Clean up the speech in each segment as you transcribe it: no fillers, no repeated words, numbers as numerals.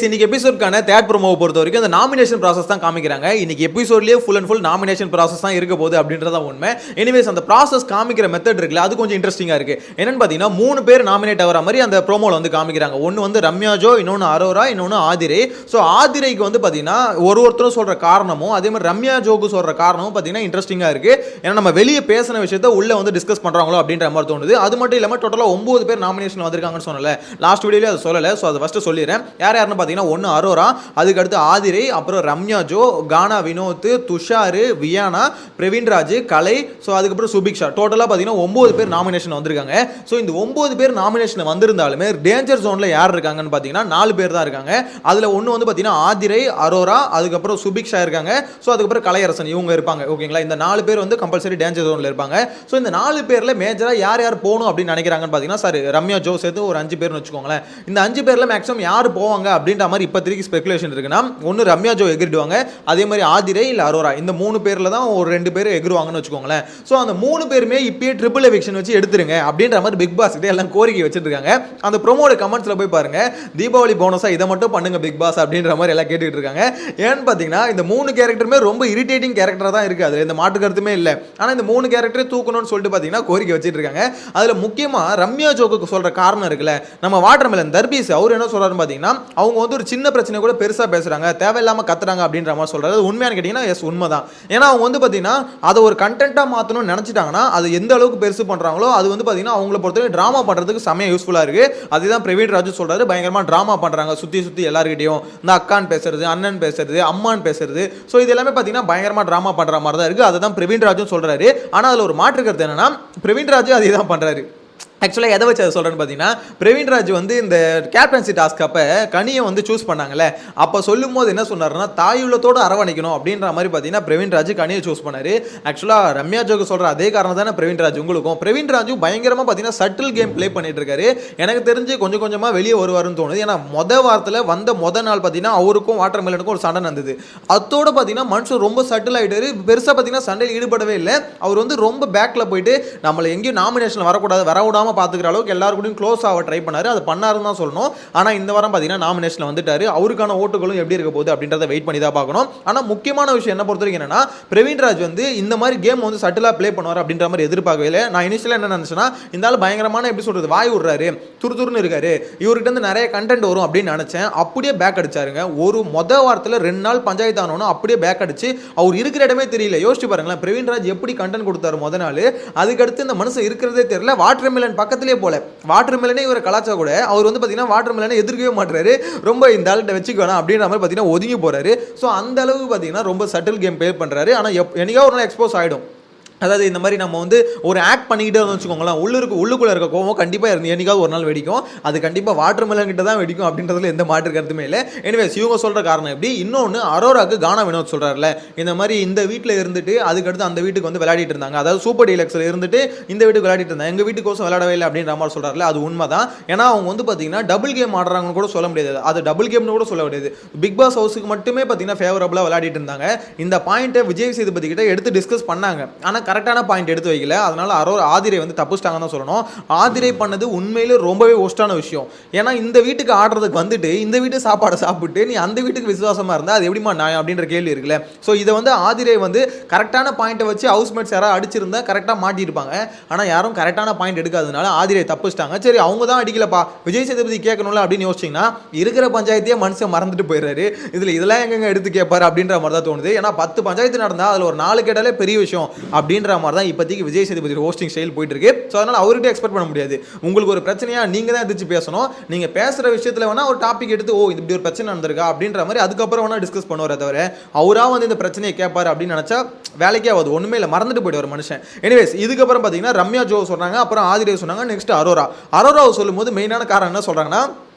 இன்னைக்கு எபிசோட்கான தேர்ட் ப்ரோமோவை பொறுத்த வரைக்கும் இந்த நாமினேஷன் ப்ராசஸ் தான் காமிக்கிறாங்க. இன்னைக்கு எபிசோட்லயே full and full nomination process தான் இருக்க போகுது அப்படின்றத உண்மை. எனிவேஸ் அந்த ப்ராசஸ் காமிக்கிற மெத்தட் இருக்குல்ல, அது கொஞ்சம் இன்ட்ரெஸ்டிங்கா இருக்கு. என்னன்னு பாத்தீங்கன்னா 3 பேர் நாமினேட் ஆகிற மாதிரி அந்த ப்ரோமோல வந்து காமிக்கிறாங்க. ஒன்னு வந்து ரம்யா ஜோ, இன்னொன்னு அரோரா, இன்னொன்னு ஆதிரை. ஸோ ஆதிரைக்கு வந்து பாத்தீங்கன்னா ஒருத்தரும் சொல்ற காரணமும் அதே மாதிரி ரம்யா ஜோக்கு சொல்ற காரணமும் பாத்தீங்கன்னா இன்ட்ரெஸ்டிங்கா இருக்கு. ஏன்னா நம்ம வெளியே பேசின விஷயத்த உள்ள வந்து டிஸ்கஸ் பண்றாங்களோ அப்படின்ற மாதிரி தோணுது. அது மட்டும் இல்லாம டோட்டலா 9 பேர் நாமினேஷன் வந்திருக்காங்கன்னு சொன்னல, லாஸ்ட் வீடியோல அதை சொல்லல. ஸோ அதை ஃபர்ஸ்ட் சொல்லிடுறேன். யாருன்னு பாத்தீங்கன்னா ஒன்னு அரோரா, அதுக்கு அடுத்து ஆதிரை, அப்புறம் ரம்யா ஜோ, கானா வினோத், துஷார், வியானா, பிரவீன் ராஜ், கலை, ஸோ அதுக்கப்புறம் சுபிக்ஷா. டோட்டலாக பார்த்தீங்கன்னா 9 பேர் நாமினேஷன் வந்திருக்காங்க. ஸோ இந்த 9 பேர் நாமினேஷன் வந்திருந்தாலுமே டேஞ்சர் ஜோனில் யார் இருக்காங்கன்னு பார்த்தீங்கன்னா 4 பேர் தான் இருக்காங்க. அதில் ஒன்று வந்து பார்த்தீங்கன்னா ஆதிரை, அரோரா, அதுக்கப்புறம் சுபிக்ஷா இருக்காங்க. ஸோ அதுக்கப்புறம் கலையரசன் இவங்க இருப்பாங்க. ஓகேங்களா, இந்த 4 பேர் வந்து கம்பல்சரி டேஞ்சர் ஜோனில் இருப்பாங்க. ஸோ இந்த 4 பேரில் மேஜராக யார் யார் போகணும் அப்படின்னு நினைக்கிறாங்கன்னு பார்த்தீங்கன்னா, சார் ரம்யா ஜோ சேர்த்து ஒரு 5 பேர்னு வச்சுக்கோங்களேன். இந்த 5 பேரில் மேக்ஸிமம் யார் போவாங்க அப்படின்ற மாதிரி இப்போதைக்கு ஸ்பெகுலேஷன் இருக்குன்னா, ஒன்று ரம்யா ஜோ எகிரிடுவாங்க, அதே மாதிரி ஆதிரை இல்லை அரோரா, இந்த 3 பேரில் தான் ஒரு 2 பேர் எகிருவாங்கன்னு வச்சுக்கோங்களேன். ஸோ அந்த 3 பேருமே இப்பயே ட்ரிபிள் எவிக்ஷன் வச்சு எடுத்துருங்க அப்படின்ற மாதிரி பிக் பாஸ் கிட்ட எல்லாம் கோரிக்கை வச்சுருக்காங்க. அந்த ப்ரோமோட கமெண்ட்ஸில் போய் பாருங்க, தீபாவளி போனஸாக இதை மட்டும் பண்ணுங்க பிக் பாஸ் அப்படின்ற மாதிரி எல்லாம் கேட்டுக்கிட்டு இருக்காங்க. ஏன்னு பார்த்தீங்கன்னா இந்த 3 கேரக்டருமே ரொம்ப இரிட்டேட்டிங் கேரக்டராக தான் இருக்குது, அதில் இந்த மாட்டு கருத்துமே இல்லை. ஆனால் இந்த 3 கேரக்டரே தூக்கணும்னு சொல்லிட்டு பார்த்தீங்கன்னா கோரிக்கை வச்சுட்டு இருக்காங்க. அதில் முக்கியமாக ரம்யா ஜோக்கு சொல்கிற காரணம் இருக்குல்ல, நம்ம வாட்டர்மெலன் தர்பீஸ் அவர் என்ன சொல்கிறாருன்னு பார்த்தீங்கன்னா, அவங்க வந்து ஒரு சின்ன பிரச்சனை கூட பெருசாக பேசுகிறாங்க, தேவையில்லாமல் கத்துறாங்க அப்படின்ற மாதிரி சொல்கிறாரு. உண்மையான கேட்டிங்கன்னா எஸ் உண்மைதான். ஏன்னா அவங்க வந்து பார்த்தீங்கன்னா அதை ஒரு கண்டென்ட்டாக மாற்றணும்னு நினச்சிட்டாங்கன்னா அது எந்த அளவுக்கு பெருசு பண்ணுறாங்களோ அது வந்து பார்த்தீங்கன்னா அவங்கள பொறுத்தவரை ட்ராமா பண்ணுறதுக்கு செமையாக யூஸ்ஃபுல்லாக இருக்குது. அதுதான் பிரவீன் ராஜு சொல்கிறாரு, பயங்கரமாக ட்ராமா பண்ணுறாங்க, சுற்றி சுற்றி எல்லாருக்கிட்டையும் இந்த அக்கான்னு பேசுறது, அண்ணன் பேசுறது, அம்மான்னு பேசுறது. ஸோ இது எல்லாமே பார்த்தீங்கன்னா பயங்கரமாக ட்ராமா பண்ணுற மாதிரி தான் இருக்குது. அதுதான் பிரவீன் ராஜும் சொல்கிறாரு. ஆனால் அதில் ஒரு மாற்று கருத்து என்னன்னா, பிரவீன் ராஜு அதே தான் பண்ணுறாரு. ஆக்சுவலாக எதை வச்சு அதை சொல்கிறேன்னு பார்த்தீங்கன்னா, பிரவீன் ராஜ் வந்து இந்த கேப்டன்சி டாஸ்க் அப்போ கனியை வந்து சூஸ் பண்ணாங்கல்ல, அப்போ சொல்லும் போது என்ன சொன்னார்னா, தாயுள்ளத்தோடு அரவணைக்கணும் அப்படின்ற மாதிரி பார்த்தீங்கன்னா பிரவீன் ராஜ் கனியை சூஸ் பண்ணார். ஆக்சுவலாக ரம்யா ஜோக்கு சொல்கிற அதே காரணம் தானே பிரவீன் ராஜ் உங்களுக்கும். பிரவீன் ராஜு பயங்கரமாக பார்த்தீங்கன்னா சட்டில் கேம் ப்ளே பண்ணிட்டு இருக்காரு. எனக்கு தெரிஞ்சு கொஞ்சம் கொஞ்சமாக வெளியே வருவாருன்னு தோணுது. ஏன்னா வாரத்தில் வந்த நாள் பார்த்தீங்கன்னா அவருக்கும் வாட்டர்மெலனுக்கும் ஒரு சண்டை நடந்தது. அதோட பார்த்தீங்கன்னா மனுஷன் ரொம்ப சட்டில் ஆகிட்டாரு. பெருசாக பார்த்தீங்கன்னா சண்டையில் ஈடுபடவே இல்லை. அவர் வந்து ரொம்ப பேக்கில் போயிட்டு நம்மளை எங்கேயும் நாமினேஷன் வரக்கூடாது பார்த்துக்கிற அளவுக்கு எல்லாருக்கூடையும் க்ளோஸ் ஆக ட்ரை பண்ணாரு. அது பண்ணாருன்னு தான் சொல்லணும். ஆனால் இந்த வாரம் பார்த்தீங்கன்னா நாமினேஷன் வந்துட்டாரு. அவருக்கான ஓட்டுகளும் எப்படி இருக்க போகுது அப்படின்றத வெயிட் பண்ணி தான் பார்க்கணும். ஆனால் முக்கியமான விஷயம் என்ன பொறுத்த வரைக்கும் என்னன்னா, பிரவீன் ராஜ் வந்து இந்த மாதிரி கேம் வந்து சட்டிலாக ப்ளே பண்ணுவார் அப்படின்ற மாதிரி எதிர்பார்க்கவே இல்லை. நான் இனிஷியலாக என்ன நினச்சேன்னா, இந்த ஆள் பயங்கரமான எப்படி சொல்றது வாய் விடுறாரு, துருதுருன்னு இருக்காரு, இவர்கிட்ட இருந்து நிறைய கண்டென்ட் வரும் அப்படின்னு நினைச்சேன். அப்படியே பேக் அடிச்சாருங்க. ஒரு வாரத்தில் 2 நாள் பஞ்சாயத்து ஆனோன்னு அப்படியே பேக் அடிச்சு அவர் இருக்கிற இடமே தெரியல. யோசிச்சு பாருங்களேன், பிரவீன் ராஜ் எப்படி கண்டென்ட் கொடுத்தாரு நாள். அதுக்கடுத்து இந்த மனுஷன் இருக்கிறதே தெரியல. வாட்டர்மெலன் பக்கத்திலே போல, வாட்டர்மெலனே இவரை கலாச்சா கூட அவர் வந்து பார்த்தீங்கன்னா வாட்டர்மெலனை எதிர்க்கவே மாட்டாரு. ரொம்ப இந்த ஆள்கிட்ட வச்சுக்க வேணாம் அப்படின்ற மாதிரி பார்த்தீங்கன்னா ஒதுங்கி போறாரு. ஸோ அந்த அளவுக்கு பார்த்தீங்கன்னா ரொம்ப சட்டில் கேம் ப்ளே பண்றாரு. ஆனால் என்னைக்கோ ஒரு நாள் எக்ஸ்போஸ் ஆகிடும். அதாவது இந்த மாதிரி நம்ம வந்து ஒரு ஆக்ட் பண்ணிக்கிட்டே வச்சுக்கோங்களேன், உள்ளுக்குள்ளே இருக்க கோவம் கண்டிப்பாக என்னைக்காவது ஒரு நாள் வெடிக்கும். அது கண்டிப்பாக வாட்டர்மெலன் கிட்ட தான் வெடிக்கும் அப்படின்றதுல எந்த மாற்று கருத்துமே இல்லை. எனிவேஸ் இவங்க சொல்கிற காரணம் எப்படி, இன்னொன்று அரோராக்கு கானா வினோத் சொல்கிறார்ல, இந்த மாதிரி இந்த வீட்டில் இருந்துட்டு அதுக்கடுத்து அந்த வீட்டுக்கு வந்து விளையாடிட்டு இருந்தாங்க, அதாவது சூப்பர் டீலக்ஸில் இருந்துட்டு இந்த வீட்டுக்கு விளையாடிட்டு இருந்தாங்க, எங்கள் வீட்டுக்கோசம் விளையாடவே இல்லை அப்படின்ற மாதிரி சொல்கிறார்ல, அது உண்மை தான். ஏன்னா அவங்க வந்து பார்த்தீங்கன்னா டபுள் கேம் ஆடுறாங்கன்னு கூட சொல்ல முடியாது, அது டபுள் கேம்னு கூட சொல்ல முடியாது. பிக் பாஸ் ஹவுஸுக்கு மட்டுமே பார்த்தீங்கன்னா ஃபேவரபுளாக விளையாடிட்டு இருந்தாங்க. இந்த பாயிண்ட்டை விஜய் சேதுபதி கிட்ட எடுத்து டிஸ்கஸ் பண்ணாங்க. ஆனால் கரெக்டான பாயிண்ட் எடுத்து வைக்கல. அதனால ஆதிரை வந்து தப்புச்சிட்டாங்கன்னு தான் சொல்லணும். ஆதிரை பண்ணது உண்மையிலே ரொம்பவே ஒஸ்டான விஷயம். ஏன்னா இந்த வீட்டுக்கு ஆடுறதுக்கு வந்துட்டு இந்த வீட்டு சாப்பாடை சாப்பிட்டு நீ அந்த வீட்டுக்கு விசுவாசமா இருந்தா அது எப்படிமா நியாயம் அப்படின்ற கேள்வி இருக்குல்ல. ஸோ இதை வந்து ஆதிரை வந்து கரெக்டான பாயிண்ட்டை வச்சு ஹவுஸ்மேட்ஸ் யாராவது அடிச்சிருந்தா கரெக்டாக மாட்டியிருப்பாங்க. ஆனால் யாரும் கரெக்டான பாயிண்ட் எடுக்காததுனால ஆதிரை தப்புச்சிட்டாங்க. சரி அவங்க தான் அடிக்கலப்பா, விஜய் சேதுபதி கேட்கணும்ல அப்படின்னு யோசிச்சிங்கன்னா இருக்கிற பஞ்சாயத்தையே மனுஷன் மறந்துட்டு போயிடுறாரு. இதெல்லாம் எங்க எடுத்து கேட்பாரு அப்படின்ற மாதிரி தான் தோணுது. ஏன்னா 10 பஞ்சாயத்து நடந்தா அதில் ஒரு 4 கேட்டாலே பெரிய விஷயம் அப்படின்ற மாதிரி தான் இப்போதைக்கு விஜய் சேதுபதி ஹோஸ்டிங் ஸ்டைல் போயிட்டு இருக்கு. ஸோ அதனால் அவர்கிட்ட எக்ஸ்பெக்ட் பண்ண முடியாது. உங்களுக்கு ஒரு பிரச்சனையா நீங்கள் தான் எதிர்த்து பேசணும். நீங்கள் பேசுகிற விஷயத்தில் வேணால் ஒரு டாபிக் எடுத்து இப்படி ஒரு பிரச்சனை நடந்திருக்கா அப்படின்ற மாதிரி அதுக்கப்புறம் வேணால் டிஸ்கஸ் பண்ணுவாரே தவிர அவராக வந்து இந்த பிரச்சனையை கேட்பாரு அப்படின்னு நினச்சா வேலைக்கே ஆகுது. ஒன்றுமே இல்லை, மறந்துட்டு போயிடுவார் மனுஷன். எனிவேஸ் இதுக்கப்புறம் பார்த்தீங்கன்னா ரம்யா ஜோ சொன்னாங்க, அப்புறம் ஆதிரை சொன்னாங்க, நெக்ஸ்ட் அரோராவை சொல்லும்போது மெயினான காரணம் என்ன சொல்கிறாங்கன்னா,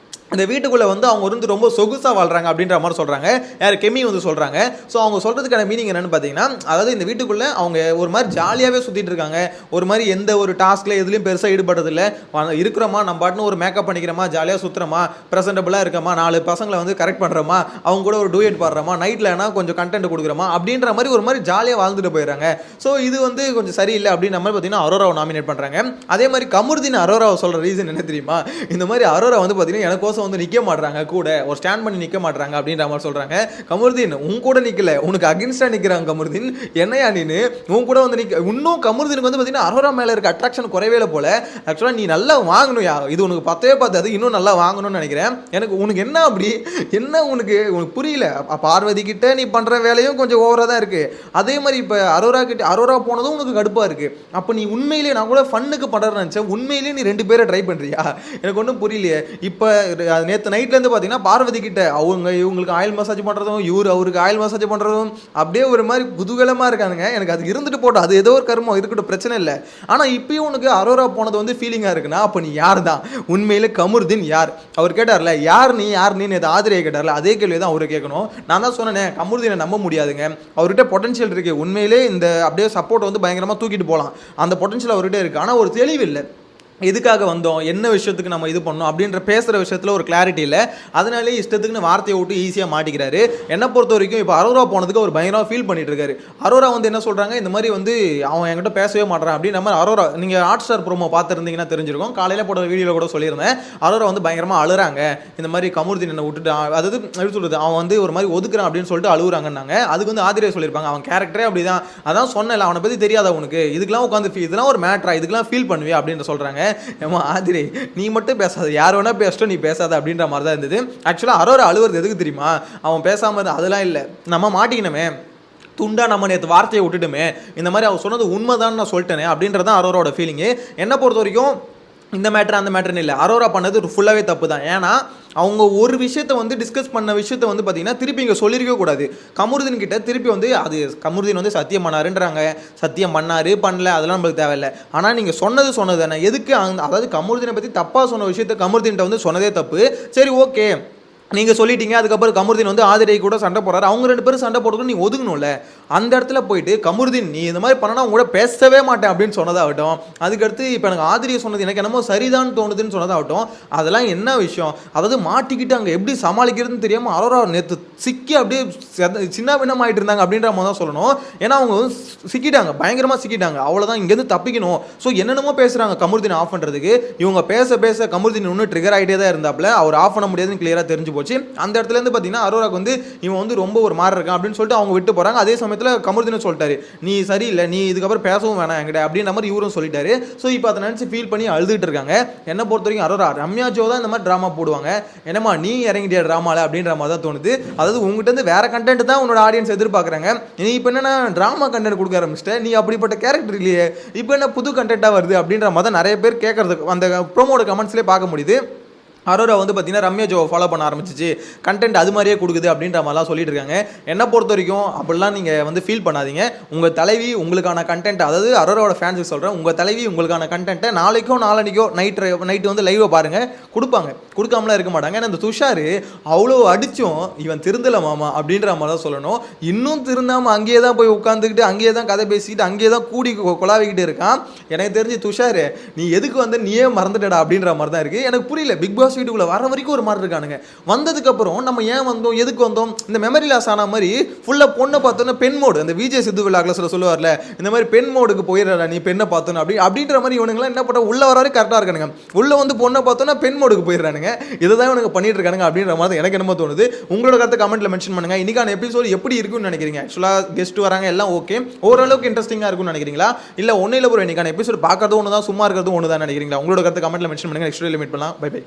இந்த வீட்டுக்குள்ளே வந்து அவங்க வந்து ரொம்ப சொகுசாக வாழ்கிறாங்க அப்படின்ற மாதிரி சொல்கிறாங்க. யார் கெமி வந்து சொல்கிறாங்க. ஸோ அவங்க சொல்கிறதுக்கான மீனிங் என்னென்னு பார்த்தீங்கன்னா, அதாவது இந்த வீட்டுக்குள்ளே அவங்க ஒரு மாதிரி ஜாலியாகவே சுற்றிட்டு இருக்காங்க. ஒரு மாதிரி எந்த ஒரு டாஸ்கில் எதுலேயும் பெருசாக ஈடுபடுறதில்லை. இருக்கிறோமா நம்ம பாட்டுன்னு ஒரு மேக்கப் பண்ணிக்கிறோமா, ஜாலியாக சுற்றுறோமா, ப்ரெசென்டபுளாக இருக்கமா, 4 பசங்களை வந்து கரெக்ட் பண்ணுறோமா, அவங்க கூட ஒரு டூயட் பாடுறோமா, நைட்டில் ஏன்னா கொஞ்சம் கண்டென்ட் கொடுக்குறோமா அப்படின்ற மாதிரி ஒரு மாதிரி ஜாலியாக வாழ்ந்துட்டு போயிடுறாங்க. ஸோ இது வந்து கொஞ்சம் சரியில்லை அப்படின்ற மாதிரி பார்த்தீங்கன்னா அரோராவை நாமினேட் பண்ணுறாங்க. அதே மாதிரி கமருதீன் அரோராவை சொல்கிற ரீசன் என்ன தெரியுமா, இந்த மாதிரி அரோரா வந்து பார்த்தீங்கன்னா எனக்கோசம் கேர்ள்ஸும் வந்து நிற்க மாட்றாங்க கூட, ஒரு ஸ்டாண்ட் பண்ணி நிற்க மாட்றாங்க அப்படின்ற மாதிரி சொல்கிறாங்க. கமருதீன் உன் கூட நிற்கல, உனக்கு அகென்ஸ்டாக நிற்கிறாங்க கமருதீன், என்னையா நீனு உன் கூட வந்து இன்னும் கமருதீனுக்கு வந்து பார்த்தீங்கன்னா அரோரா மேலே இருக்க அட்ராக்ஷன் குறைவே போல. ஆக்சுவலாக நீ நல்லா வாங்கணும்யா, இது உனக்கு பத்தவே பார்த்தாது, இன்னும் நல்லா வாங்கணும்னு நினைக்கிறேன். எனக்கு உனக்கு என்ன அப்படி என்ன உனக்கு புரியல. பார்வதி கிட்ட நீ பண்ணுற வேலையும் கொஞ்சம் ஓவராக தான் இருக்குது. அதே மாதிரி இப்போ அரோரா போனதும் உனக்கு கடுப்பாக இருக்குது. அப்போ நீ உண்மையிலேயே, நான் கூட ஃபன்னுக்கு பண்ணுறேன்னு நினச்சேன், உண்மையிலேயே நீ 2 பேரை ட்ரை பண்ணுறியா? எனக்கு ஒன்றும் புரியலையே. இப்போ நேற்று நைட்லேருந்து பார்த்தீங்கன்னா பார்வதி கிட்ட இவங்களுக்கு ஆயில் மசாஜ் பண்ணுறதும் அவருக்கு ஆயில் மசாஜ் பண்ணுறதும் அப்படியே ஒரு மாதிரி குதூகலமாக இருக்கானுங்க. எனக்கு அது இருந்துட்டு போட்டோம், அது ஏதோ ஒரு கர்மம் இருக்கட்டும், பிரச்சனை இல்லை. ஆனால் இப்பயும் உனக்கு அரோரா போனது வந்து ஃபீலிங்காக இருக்குன்னா அப்போ நீ யார் தான் உண்மையிலே? கமருதீன் யார்? அவர் கேட்டார்ல யார் நீ நேற்று ஆதிரியை கேட்டார்ல, அதே கேள்வி தான் அவரை கேட்கணும். நான் தான் சொன்னேன் கமருதீனை நம்ப முடியாதுங்க, அவர்கிட்ட பொட்டன்ஷியல் இருக்குது, உண்மையிலே இந்த அப்படியே சப்போர்ட் வந்து பயங்கரமாக தூக்கிட்டு போகலாம், அந்த பொட்டன்ஷியல் அவர்கிட்ட இருக்குது. ஆனால் ஒரு தெளிவு இல்லை, எதுக்காக வந்தோம், என்ன விஷயத்துக்கு நம்ம இது பண்ணோம் அப்படின்ற பேசுகிற விஷயத்தில் ஒரு கிளாரிட்டி இல்லை. அதனாலே இஷ்டத்துக்குன்னு வார்த்தையை விட்டு ஈஸியாக மாட்டிக்கிறாரு. என்னை பொறுத்த வரைக்கும் இப்போ அரோரா போனதுக்கு அவர் பயங்கரமாக ஃபீல் பண்ணிட்டு இருக்காரு. அரோரா வந்து என்ன சொல்கிறாங்க, இந்த மாதிரி வந்து அவன் என்கிட்ட பேசவே மாட்டான் அப்படின்னு. நம்ம அரோரா நீங்கள் Hotstar ப்ரோமோ பார்த்துருந்தீங்கன்னா தெரிஞ்சிருக்கும், காலையில் போட வீடியோவில் கூட சொல்லியிருந்தேன். அரோரா வந்து பயங்கரமாக அழுறாங்க, இந்த மாதிரி கமருதீன் என்னை விட்டுட்டு, அதாவது எப்படி சொல்கிறது, அவன் வந்து ஒரு மாதிரி ஒதுக்குறான் அப்படின்னு சொல்லிட்டு அழுகுறாங்கன்னாங்க. அதுக்கு வந்து ஆதிரியை சொல்லியிருப்பாங்க அவன் கேரக்டரே அப்படி தான், அதான் சொன்னல அவனை பற்றி தெரியாத உனக்கு, இதுக்கெல்லாம் உட்காந்து இதெல்லாம் ஒரு மேட்ரா, இதுக்கெல்லாம் ஃபீல் பண்ணுவியா அப்படின்னு சொல்கிறாங்க. ஏமா ஆதிரி நீ மட்டும் பேசாத, யார் வேணா பேசட்டும், நீ பேசாத அப்படின்ற மாதிரி தான் இருந்தது. ஆக்சுவலாக அரோரா அழுவுறது எதுக்கு தெரியுமா, அவன் பேசாமல் அதெல்லாம் இல்லை, நம்ம மாட்டிக்கணுமே துண்டா, நம்ம நேற்று வார்த்தையை விட்டுட்டுமே, இந்த மாதிரி அவர் சொன்னது உண்மைதான் நான் சொல்லிட்டேனே அப்படின்றதான் அரோராவோட ஃபீலிங்கு. என்னை பொறுத்த வரைக்கும் இந்த மேட்ரு அந்த மேட்ருன்னு இல்லை, அரோரா பண்ணது ஃபுல்லாகவே தப்பு தான். ஏன்னா அவங்க ஒரு விஷயத்தை வந்து டிஸ்கஸ் பண்ண விஷயத்தை வந்து பார்த்தீங்கன்னா திருப்பி இங்கே சொல்லியிருக்கவே கூடாது. கமருதீன் கிட்ட திருப்பி வந்து அது கமருதீன் வந்து சத்தியம் பண்ணாருன்றாங்க, சத்தியம் பண்ணல, அதெல்லாம் நம்மளுக்கு தேவையில்லை. ஆனால் நீங்கள் சொன்னது தானே, எதுக்கு அதாவது கமருதீனை பற்றி தப்பாக சொன்ன விஷயத்தை கமருதீன்கிட்ட வந்து சொன்னதே தப்பு. சரி ஓகே நீங்கள் சொல்லிட்டீங்க, அதுக்கப்புறம் கமருதீன் வந்து ஆதிரை கூட சண்டை போடுறாரு, அவங்க 2 பேரும் சண்டை போடுறது நீ ஒதுங்கணும்ல. அந்த இடத்துல போயிட்டு கமருதீன் நீ இந்த மாதிரி பண்ணனா அவங்க கூட பேசவே மாட்டேன் அப்படின்னு சொன்னதாகட்டும், அதுக்கடுத்து இப்போ எனக்கு ஆதிரியை சொன்னது எனக்கு என்னமோ சரிதான் தோணுதுன்னு சொன்னதாகட்டும், அதெல்லாம் என்ன விஷயம்? அதாவது மாட்டிக்கிட்டு அங்கே எப்படி சமாளிக்கிறதுன்னு தெரியாமல் அரோரா நேற்று சிக்கி அப்படியே சின்ன பின்னம் ஆகிட்டு இருந்தாங்க அப்படின்ற மாதிரி தான் சொல்லணும். ஏன்னா அவங்க வந்து சிக்கிட்டாங்க, பயங்கரமாக சிக்கிட்டாங்க, அவ்வளோதான், இங்கேருந்து தப்பிக்கணும். ஸோ என்னென்னமோ பேசுகிறாங்க கமருதீன் ஆஃப் பண்ணுறதுக்கு, இவங்க பேச கமருதீன் இன்னும் ட்ரிகர் ஆகிட்டே தான் இருந்தாப்புல, அவர் ஆஃப் பண்ண முடியாதுன்னு கிளியராக தெரிஞ்சு போச்சு. அந்த இடத்துல இருந்து பார்த்தீங்கன்னா அரோராக்கு வந்து இவன் வந்து ரொம்ப ஒரு மாதிரி இருக்கான் அப்படின்னு சொல்லிட்டு அவங்க விட்டு போகிறாங்க. அதே சமயத்தில் கமருதீன் சொல்லிட்டாரு நீ சரியில்லை, நீ இதுக்கப்புறம் பேசவும் வேணாம் என்கிட்ட அப்படின்ற மாதிரி இவரும் சொல்லிட்டாரு. ஸோ இப்போ அதை நினச்சி ஃபீல் பண்ணி அழுதுட்டு இருக்காங்க. என்ன பொறுத்த வரைக்கும் அரோரா ரம்யா ஜோ தான் இந்த மாதிரி ட்ராமா போடுவாங்க, என்னம்மா நீ இறங்கிட்டியா ட்ராமாவில் அப்படின்ற மாதிரி தான் தோணுது. அதாவது உங்ககிட்ட இருந்து வேற கண்டென்ட் தான் உன்னோட ஆடியன்ஸ் எதிர்பார்க்குறாங்க, நீ இப்போ என்னன்னா ட்ராமா கண்டென்ட் கொடுக்க ஆரம்பிச்சிட்ட, நீ அப்படிப்பட்ட கேரக்டர் இல்லையே, இப்போ என்ன புது கண்டென்ட்டாக வருது அப்படின்ற மாதிரி தான் நிறைய பேர் கேட்கறது அந்த ப்ரோமோட கமெண்ட்ஸ்லேயே பார்க்க முடியுது. அரோரா வந்து பார்த்தீங்கன்னா ரம்யா ஜோவை ஃபாலோ பண்ண ஆரம்பிச்சிச்சு, கண்டென்ட் அது மாதிரியே கொடுக்குது அப்படின்ற மாதிரிலாம் சொல்லிட்டு இருக்காங்க. என்னை பொறுத்த வரைக்கும் அப்படிலாம் நீங்கள் வந்து ஃபீல் பண்ணாதீங்க. உங்கள் தலைவி உங்களுக்கான கண்டென்ட், அதாவது அரோராவோட ஃபேன்ஸுக்கு சொல்கிறேன், உங்கள் தலைவி உங்களுக்கான கண்டென்ட்டை நாளைக்கோ நாளன்னைக்கோ நைட்டு வந்து லைவை பாருங்கள், கொடுப்பாங்க, கொடுக்காமலாம் இருக்க மாட்டாங்க. ஏன்னா இந்த துஷார் அவ்வளோ அடித்தும் இவன் திருந்தலை மாமா அப்படின்ற மாதிரி தான் சொல்லணும். இன்னும் திருந்தாமல் அங்கேயே தான் போய் உட்காந்துக்கிட்டு அங்கேயே தான் கதை பேசிக்கிட்டு அங்கேயே தான் கூடி கொலாவிக்கிட்டு இருக்கான். எனக்கு தெரிஞ்சு துஷார் நீ எதுக்கு வந்து நீயே மறந்துட்டடா அப்படின்ற மாதிரி தான் இருக்குது. எனக்கு புரியல, பிக் பாஸ் வீட்டுக்குள்ள வர வரைக்கும் ஒரு மாதிரி இருக்கானுங்க, வந்ததுக்கு அப்புறம் நம்ம ஏன் வந்தோம், எதுக்கு வந்தோம், இந்த மெமரி லாஸ் ஆன மாதிரி ஃபுல்லா பொண்ணை பார்த்தோன்னா பெண் மோடு, அந்த விஜய் சித்து விழாக்ல சொல்லுவார்ல, இந்த மாதிரி பெண் மோடுக்கு போயிடுறா நீ பெண்ணை பார்த்தோன்னு அப்படின்ற மாதிரி இவனுங்களாம் என்ன பண்ண உள்ள வர கரெக்டாக இருக்கானுங்க, உள்ள வந்து பொண்ணை பார்த்தோன்னா பெண் மோடுக்கு போயிடுறானுங்க. இதுதான் இவனுக்கு பண்ணிட்டு இருக்கானுங்க அப்படின்ற மாதிரி எனக்கு என்னமோ தோணுது. உங்களோட கருத்தை கமெண்ட்ல மென்ஷன் பண்ணுங்க. இன்னைக்கான எபிசோடு எப்படி இருக்குன்னு நினைக்கிறீங்க? ஆக்சுவலா கெஸ்ட் வராங்க எல்லாம் ஓகே, ஓரளவுக்கு இன்ட்ரெஸ்டிங்கா இருக்கும்னு நினைக்கிறீங்களா, இல்ல ஒன்னும் இல்லை ப்ரோ இன்னைக்கான எபிசோடு பார்க்கறதும் ஒன்று தான் சும்மா இருக்கிறதும் ஒன்று தான் நினைக்கிறீங்களா? உங்களோட கருத்தை கமெண்ட்ல மென்ஷன் பண்ணுங்க. நெக்ஸ்ட் வீடியோல மீட் பண்ணலாம். Bye by.